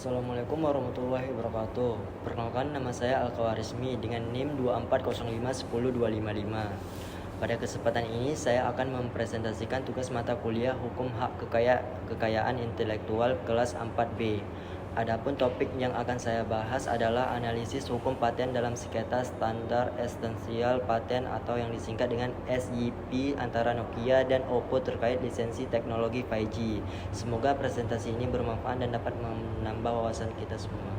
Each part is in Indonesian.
Assalamualaikum warahmatullahi wabarakatuh. Perkenalkan, nama saya Al-Kawarizmi dengan NIM 24051025. Pada kesempatan ini saya akan mempresentasikan tugas mata kuliah Hukum Hak Kekayaan Intelektual kelas 4B. Adapun topik yang akan saya bahas adalah analisis hukum paten dalam sengketa standar esensial paten atau yang disingkat dengan SIP antara Nokia dan Oppo terkait lisensi teknologi 5G. Semoga presentasi ini bermanfaat dan dapat menambah wawasan kita semua.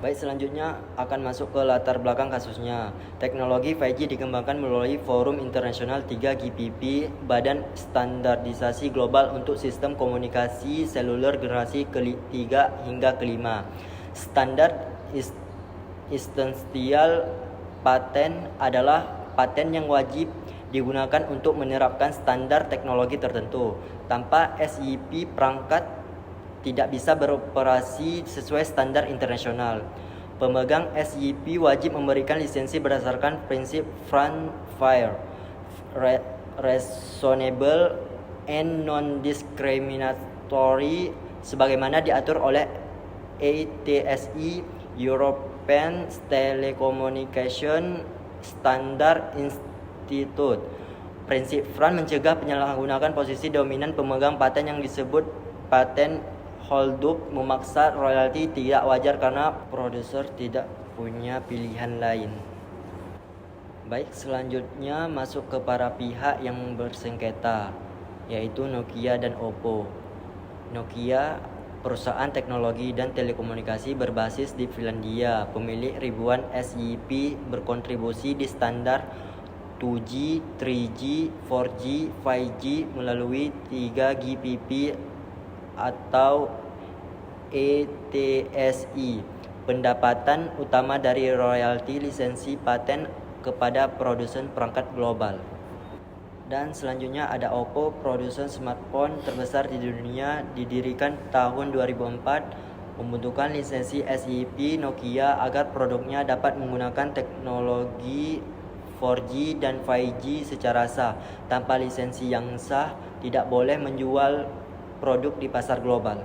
Baik, selanjutnya akan masuk ke latar belakang kasusnya. Teknologi 5G dikembangkan melalui Forum Internasional 3GPP, Badan Standarisasi Global untuk Sistem Komunikasi Seluler generasi ke-3 hingga ke-5. Standar esensial paten adalah paten yang wajib digunakan untuk menerapkan standar teknologi tertentu. Tanpa SIP, perangkat tidak bisa beroperasi sesuai standar internasional. Pemegang SIP wajib memberikan lisensi berdasarkan prinsip fair, reasonable, and non-discriminatory sebagaimana diatur oleh ETSI, European Telecommunication Standard Institute. Prinsip FRAN mencegah penyalahgunaan posisi dominan pemegang paten yang disebut paten holdup memaksa royalti tidak wajar karena produser tidak punya pilihan lain. Baik, selanjutnya masuk ke para pihak yang bersengketa, yaitu Nokia dan Oppo. Nokia, perusahaan teknologi dan telekomunikasi berbasis di Finlandia, pemilik ribuan SIP, berkontribusi di standar 2G, 3G, 4G, 5G melalui 3GPP atau ETSI. Pendapatan utama dari royalti lisensi paten kepada produsen perangkat global. Dan selanjutnya ada Oppo, produsen smartphone terbesar di dunia, didirikan tahun 2004, membutuhkan lisensi SIP Nokia agar produknya dapat menggunakan teknologi 4G dan 5G secara sah. Tanpa lisensi yang sah, tidak boleh menjual produk di pasar global.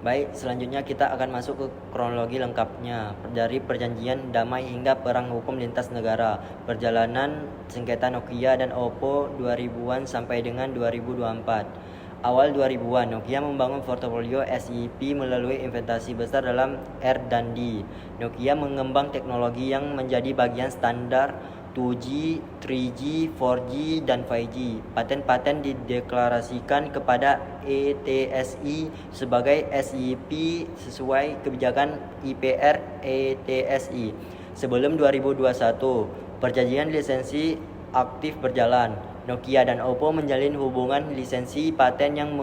Baik, selanjutnya kita akan masuk ke kronologi lengkapnya dari perjanjian damai hingga perang hukum lintas negara. Perjalanan sengketa Nokia dan Oppo 2000-an sampai dengan 2024. Awal 2000-an, Nokia membangun portofolio SIP melalui investasi besar dalam R&D. Nokia mengembang teknologi yang menjadi bagian standar 2G, 3G, 4G, dan 5G. Paten-paten dideklarasikan kepada ETSI sebagai SIP sesuai kebijakan IPR ETSI. Sebelum 2021, perjanjian lisensi aktif berjalan. Nokia dan Oppo menjalin hubungan lisensi paten yang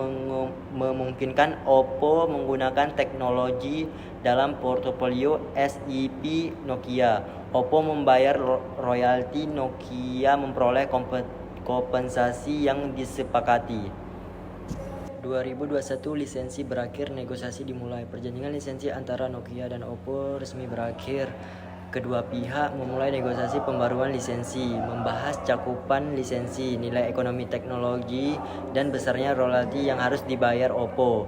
memungkinkan Oppo menggunakan teknologi dalam portofolio SIP Nokia. Oppo membayar royalti, Nokia memperoleh kompensasi yang disepakati. 2021 lisensi berakhir, negosiasi dimulai. Perjanjian lisensi antara Nokia dan Oppo resmi berakhir. Kedua pihak memulai negosiasi pembaruan lisensi, membahas cakupan lisensi, nilai ekonomi teknologi, dan besarnya royalti yang harus dibayar Oppo.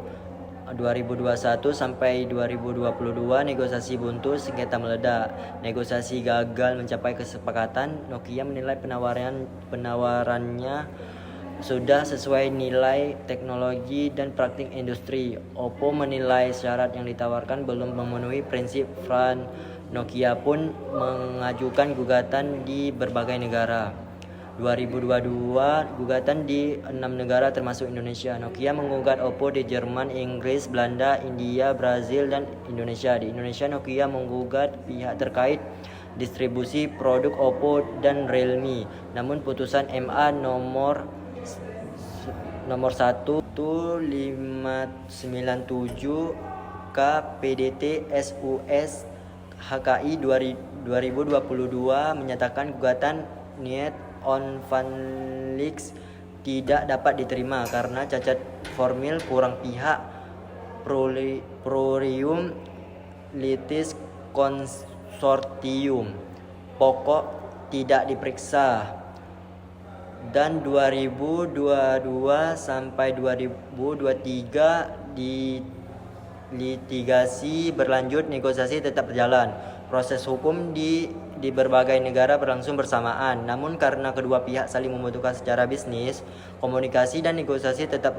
2021 sampai 2022 negosiasi buntu, sengketa meledak. Negosiasi gagal mencapai kesepakatan. Nokia menilai penawarannya sudah sesuai nilai teknologi dan praktik industri. Oppo menilai syarat yang ditawarkan belum memenuhi prinsip FRAN. Nokia pun mengajukan gugatan di berbagai negara. 2022 gugatan di 6 negara termasuk Indonesia. Nokia menggugat Oppo di Jerman, Inggris, Belanda, India, Brazil, dan Indonesia. Di Indonesia, Nokia menggugat pihak terkait distribusi produk Oppo dan Realme. Namun putusan MA nomor 1597 KPDT SUS HKI 2022 menyatakan gugatan Niet on Vanlix tidak dapat diterima karena cacat formil, kurang pihak, Prurium Litis Konsortium, pokok tidak diperiksa, dan 2022 sampai 2023 litigasi berlanjut, negosiasi tetap berjalan. Proses hukum di berbagai negara berlangsung bersamaan. Namun karena kedua pihak saling membutuhkan secara bisnis, komunikasi dan negosiasi tetap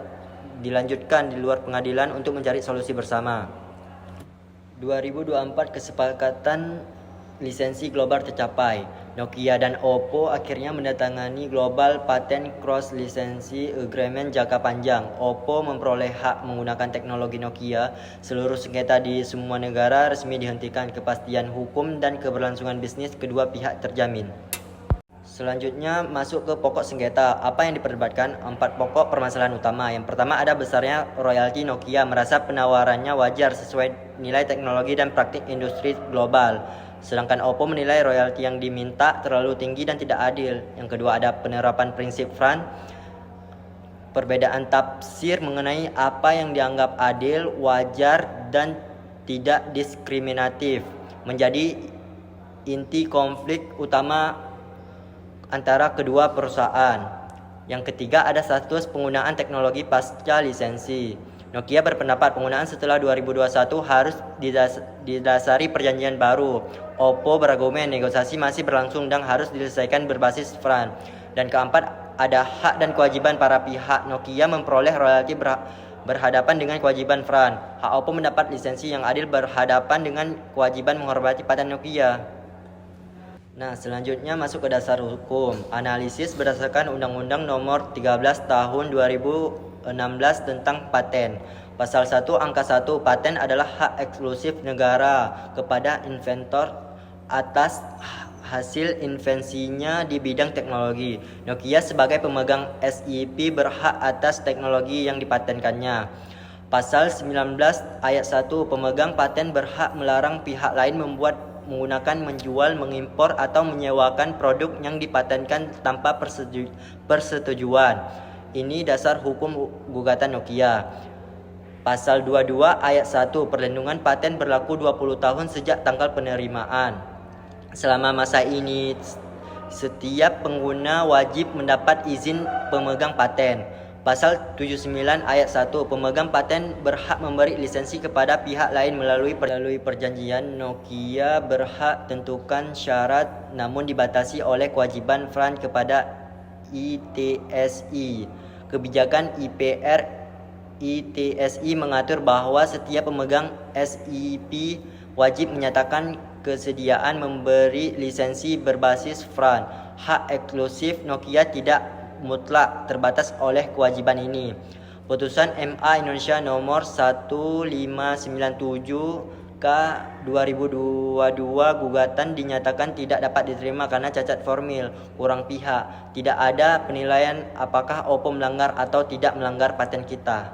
dilanjutkan di luar pengadilan untuk mencari solusi bersama. 2024 kesepakatan lisensi global tercapai. Nokia dan Oppo akhirnya menandatangani Global Patent Cross Lisensi Agreement jangka panjang. Oppo memperoleh hak menggunakan teknologi Nokia. Seluruh sengketa di semua negara resmi dihentikan. Kepastian hukum dan keberlangsungan bisnis kedua pihak terjamin. Selanjutnya masuk ke pokok sengketa. Apa yang diperdebatkan? 4 pokok permasalahan utama. Yang pertama ada besarnya royalti. Nokia merasa penawarannya wajar sesuai nilai teknologi dan praktik industri global. Sedangkan Oppo menilai royalti yang diminta terlalu tinggi dan tidak adil. Yang kedua ada penerapan prinsip FRAND. Perbedaan tafsir mengenai apa yang dianggap adil, wajar, dan tidak diskriminatif menjadi inti konflik utama antara kedua perusahaan. Yang ketiga ada status penggunaan teknologi pasca lisensi. Nokia berpendapat penggunaan setelah 2021 harus didasari perjanjian baru. Oppo berargumen negosiasi masih berlangsung dan harus diselesaikan berbasis FRAND. Dan keempat ada hak dan kewajiban para pihak. Nokia memperoleh royalti berhadapan dengan kewajiban FRAND. Hak Oppo mendapat lisensi yang adil berhadapan dengan kewajiban menghormati paten Nokia. Nah, selanjutnya masuk ke dasar hukum. Analisis berdasarkan Undang-Undang Nomor 13 Tahun 2016 tentang paten. Pasal 1 Angka 1, paten adalah hak eksklusif negara kepada inventor atas hasil invensinya di bidang teknologi. Nokia sebagai pemegang SIP berhak atas teknologi yang dipatenkannya. Pasal 19 ayat 1, pemegang paten berhak melarang pihak lain menggunakan, menjual, mengimpor atau menyewakan produk yang dipatenkan tanpa persetujuan. Ini dasar hukum gugatan Nokia. Pasal 22 ayat 1, perlindungan paten berlaku 20 tahun sejak tanggal penerimaan. Selama masa ini, setiap pengguna wajib mendapat izin pemegang paten. Pasal 79 ayat 1, pemegang paten berhak memberi lisensi kepada pihak lain melalui perjanjian. Nokia berhak tentukan syarat namun dibatasi oleh kewajiban FRAND kepada ITSI. Kebijakan IPR ITSI mengatur bahwa setiap pemegang SIP wajib menyatakan kesediaan memberi lisensi berbasis FRAND. Hak eksklusif Nokia tidak mutlak terbatas oleh kewajiban ini. Putusan MA Indonesia nomor 1597 K 2022 gugatan dinyatakan tidak dapat diterima karena cacat formil, kurang pihak. Tidak ada penilaian apakah Oppo melanggar atau tidak melanggar paten kita.